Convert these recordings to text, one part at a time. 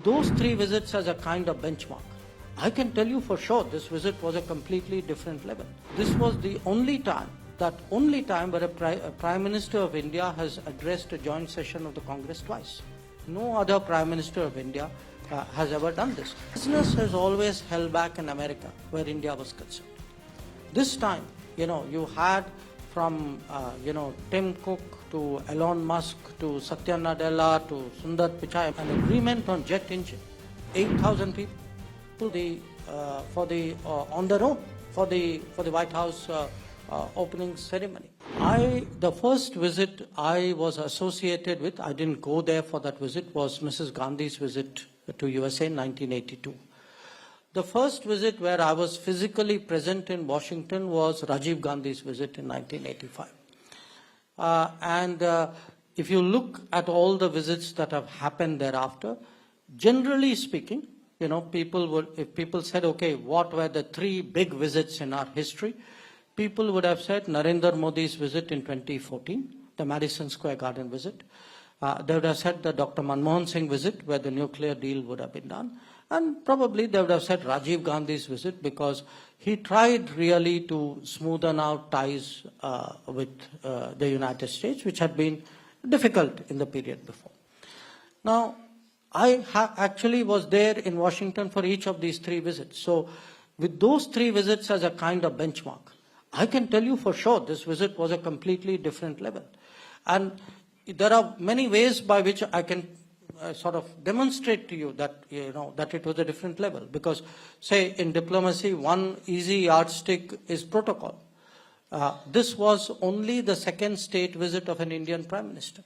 Those three visits as a kind of benchmark. I can tell you for sure this visit was a completely different level. This was the only time where a Prime Minister of India has addressed a joint session of the Congress twice. No other Prime Minister of India has ever done this. Business has always held back in America where India was concerned. This time, you had from, Tim Cook to Elon Musk to Satya Nadella to Sundar Pichai, an agreement on jet engine. 8,000 people on their own for the White House opening ceremony. The first visit I was associated with, I didn't go there for that visit, was Mrs. Gandhi's visit to USA in 1982. The first visit where I was physically present in Washington was Rajiv Gandhi's visit in 1985. If you look at all the visits that have happened thereafter, generally speaking, if people said, okay, what were the three big visits in our history? People would have said Narendra Modi's visit in 2014, the Madison Square Garden visit. They would have said the Dr. Manmohan Singh visit, where the nuclear deal would have been done. And probably they would have said Rajiv Gandhi's visit, because he tried really to smoothen out ties with the United States, which had been difficult in the period before. Now, I actually was there in Washington for each of these three visits. So with those three visits as a kind of benchmark, I can tell you for sure this visit was a completely different level. And there are many ways by which I can sort of demonstrate to you that, that it was a different level. Because, say, in diplomacy, one easy yardstick is protocol. This was only the second state visit of an Indian Prime Minister.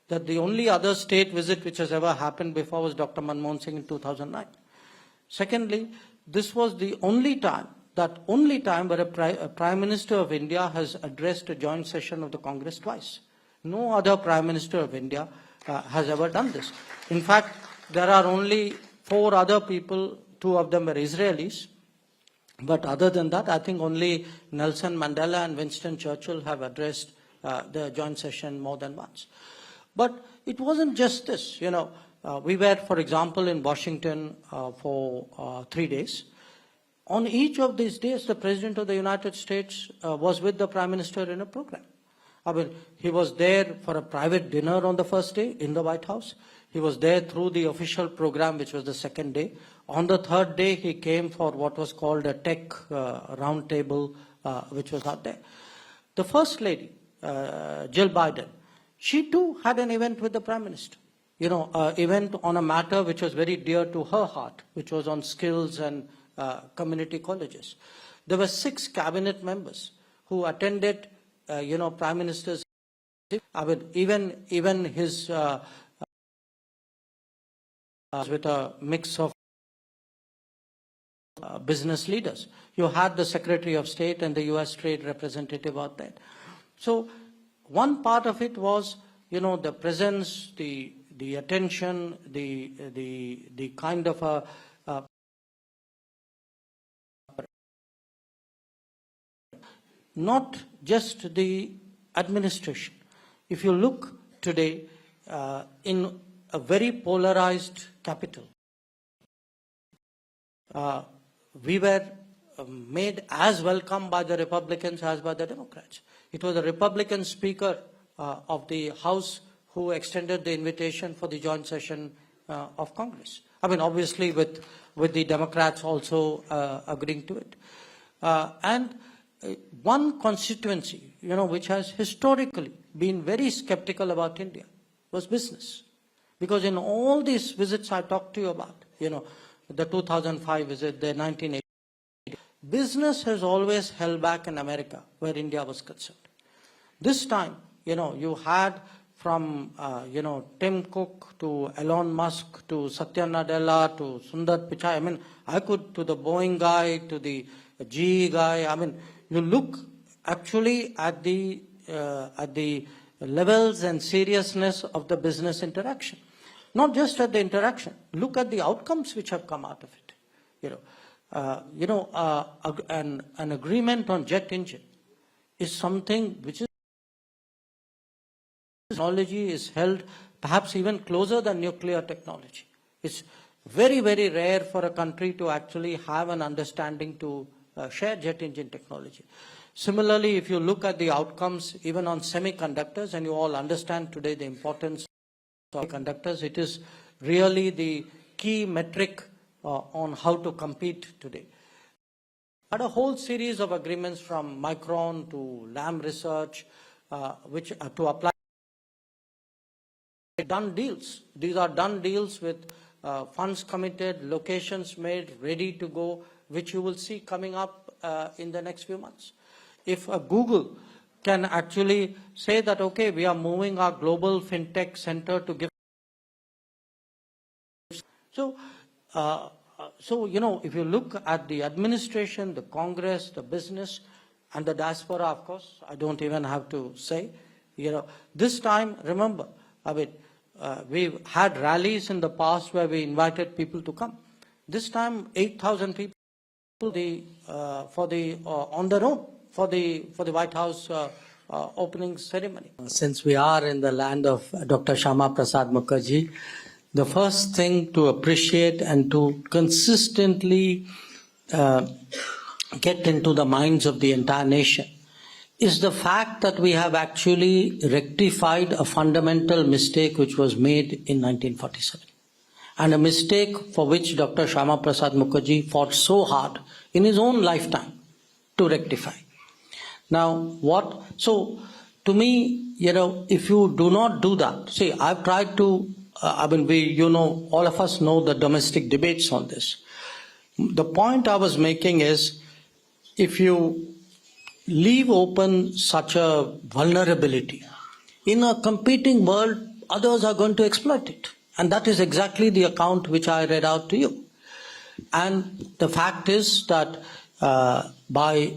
That the only other state visit which has ever happened before was Dr. Manmohan Singh in 2009. Secondly, this was the only time where a Prime Minister of India has addressed a joint session of the Congress twice. No other Prime Minister of India has ever done this. In fact, there are only 4 other people, 2 of them were Israelis. But other than that, I think only Nelson Mandela and Winston Churchill have addressed the joint session more than once. But it wasn't just this. We were, for example, in Washington for 3 days. On each of these days, the President of the United States was with the Prime Minister in a program. I mean, he was there for a private dinner on the first day in the White House. He was there through the official program, which was the second day. On the third day, he came for what was called a tech roundtable, which was not there. The First Lady, Jill Biden, she too had an event with the Prime Minister. An event on a matter which was very dear to her heart, which was on skills and community colleges. There were 6 cabinet members who attended, Prime Minister's. I mean, even his with a mix of business leaders. You had the Secretary of State and the U.S. Trade Representative out there. So one part of it was, the presence, the attention, the kind of a not just the administration. If you look today in a very polarized capital, we were made as welcome by the Republicans as by the Democrats. It was the Republican Speaker of the House who extended the invitation for the joint session of Congress. I mean, obviously with the Democrats also agreeing to it. One constituency, which has historically been very skeptical about India was business. Because in all these visits I talked to you about, the 2005 visit, the 1980, business has always held back in America where India was concerned. This time, you had from, Tim Cook to Elon Musk to Satya Nadella to Sundar Pichai. I mean, to the Boeing guy, to the GE guy. I mean, you look actually at the levels and seriousness of the business interaction. Not just at the interaction. Look at the outcomes which have come out of it. An agreement on jet engine is something which is technology is held perhaps even closer than nuclear technology. It's Very, very rare for a country to actually have an understanding to share jet engine technology. Similarly, if you look at the outcomes even on semiconductors, and you all understand today the importance of semiconductors, it is really the key metric on how to compete today. Had a whole series of agreements from Micron to Lam Research, which to apply done deals. These are done deals with funds committed, locations made, ready to go, which you will see coming up in the next few months. If Google can actually say that, okay, we are moving our global fintech center to give. So, you know, if you look at the administration, the Congress, the business, and the diaspora, of course, I don't even have to say, you know, this time, remember, I mean, we've had rallies in the past where we invited people to come. This time, 8,000 people on their own for the White House opening ceremony. Since we are in the land of Dr. Shyama Prasad Mukherjee, the first thing to appreciate and to consistently get into the minds of the entire nation is the fact that we have actually rectified a fundamental mistake which was made in 1947. And a mistake for which Dr. Shyama Prasad Mukherjee fought so hard in his own lifetime to rectify. Now, so to me, you know, if you do not do that, see, I've tried to, all of us know the domestic debates on this. The point I was making is, if you leave open such a vulnerability, in a competing world, others are going to exploit it. And that is exactly the account which I read out to you. And the fact is that by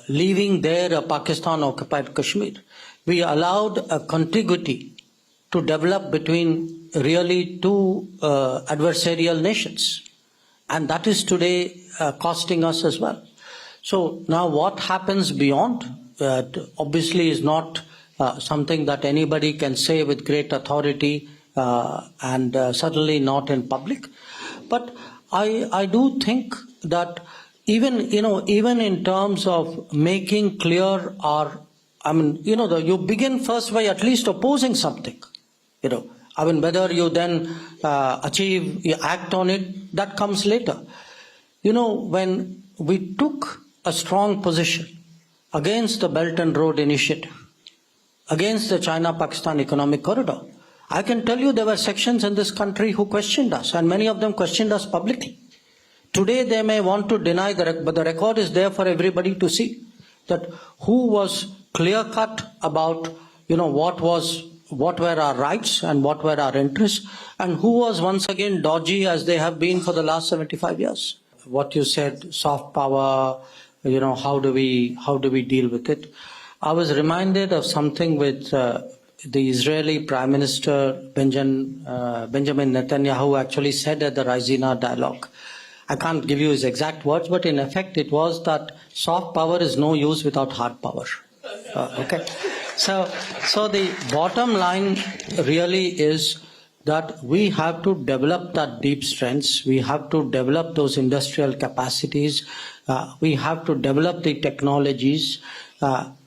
leaving there a Pakistan-occupied Kashmir, we allowed a contiguity to develop between really two adversarial nations. And that is today costing us as well. So now what happens beyond obviously is not something that anybody can say with great authority and certainly not in public. But I do think that even in terms of making clear you begin first by at least opposing something. Whether you then you act on it, that comes later. When we took a strong position against the Belt and Road Initiative, against the China-Pakistan Economic Corridor, I can tell you there were sections in this country who questioned us, and many of them questioned us publicly. Today they may want to deny but the record is there for everybody to see, that who was clear-cut about what were our rights and what were our interests, and who was once again dodgy as they have been for the last 75 years. What you said, soft power, how do we deal with it? I was reminded of something with the Israeli Prime Minister Benjamin Netanyahu actually said at the Raisina dialogue. I can't give you his exact words, but in effect it was that soft power is no use without hard power. Okay. So the bottom line really is that we have to develop that deep strengths. We have to develop those industrial capacities. We have to develop the technologies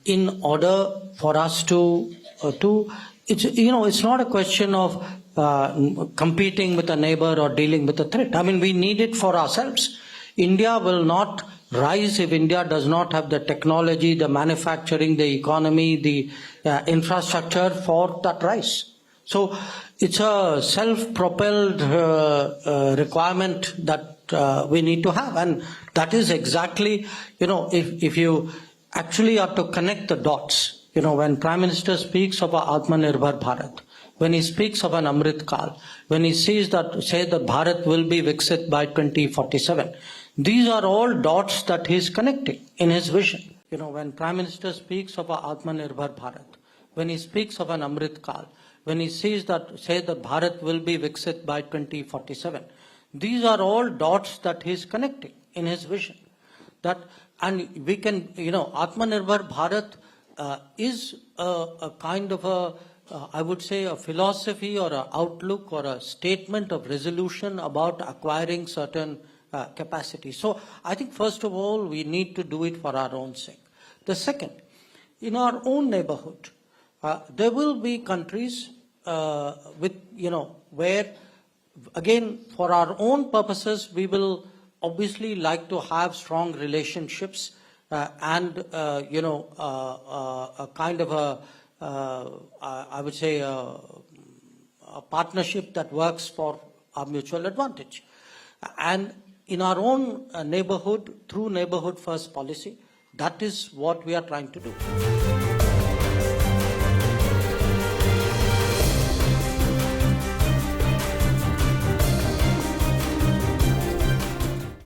in order for us to it's not a question of competing with a neighbor or dealing with a threat. We need it for ourselves. India will not rise if India does not have the technology, the manufacturing, the economy, the infrastructure for that rise. So it's a self-propelled requirement that we need to have, and that is exactly, if you actually are to connect the dots, when Prime Minister speaks of a Atmanirbhar Bharat, when he speaks of an Amrit Kal, when he says that Bharat will be Viksit by 2047, these are all dots that he is connecting in his vision. When Prime Minister speaks of a Atmanirbhar Bharat, when he speaks of an Amrit Kal, when he says that Bharat will be Viksit by 2047, these are all dots that he is connecting in his vision. And we can, Atmanirbhar Bharat is a kind of I would say, a philosophy or an outlook or a statement of resolution about acquiring certain capacity. So I think first of all, we need to do it for our own sake. The second, in our own neighborhood, there will be countries where, again, for our own purposes, we will obviously like to have strong relationships and, a kind of I would say, a partnership that works for our mutual advantage. And in our own neighborhood, through neighborhood first policy, that is what we are trying to do.